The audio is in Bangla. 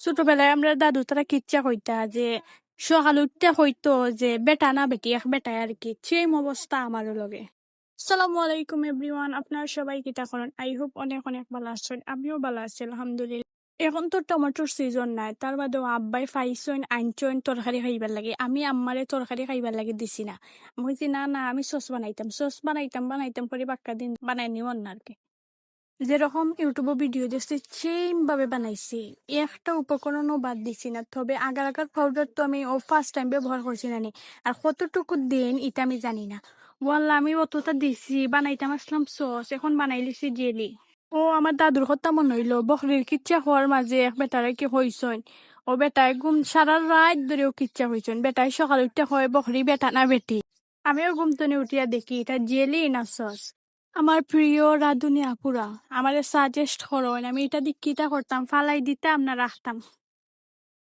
ছোটবেলায় আমরা দাদু তারা কিচ্ছা কইতা যে সকাল উঠতে হইতো যে বেটা না বেটি এক বেটায় আর কি সেম অবস্থা আমারও লগে। আসসালামু আলাইকুম এভরিওয়ান, আপনারা সবাই কিতা করেন? আই হোপ অনেক অনেক ভালো আছেন, আমিও ভালো আছি আলহামদুলিল্লাহ। এখন তো টমেটোর সিজন নাই, তার বাদেও আব্বাই ফাইসইন আনচইন তরকারি খাইবার লাগে, আমি আম্মারে তরকারি খাইবার লাগে দিছি না। আমি কইছি না না আমি সস বানাইতাম বানাইতাম করে বাক্কা দিন বানাই নিমন না আর কি। যেরকম ইউটিউবে ভিডিও দেখছি সেম ভাবে বানাইছি, একটা উপকরণও বাদ দিছি না। তবে আগার আগার পাউডার তো আমি ফার্স্ট টাইম ব্যবহার করছি না নি, আর কতটুকু দেন এটা আমি জানি না। ওয়াল্লা আমি অতটা দিছি, বানাইতাম আসলাম সস, এখন বানাই লিছি জেলি। ও আমার দাদুর কথা মনে হইলো, বকরির কিচ্ছা হওয়ার মাঝে এক বেটারে কি হইছইন। ও বেটায় ঘুম সারা রাত ধরেও কিচ্ছা হইছইন, বেটায় সকাল উঠতে হয় বকরি বেটা না বেটি। আমিও ঘুম থেকে উঠিয়া দেখি এটা জেলি না সস। আমার প্রিয় রাঁধুনি আপুরা, আমারে সাজেস্ট করুন, আমি এটা দিয়ে কিটা করতাম, ফালাই দিতাম না রাখতাম।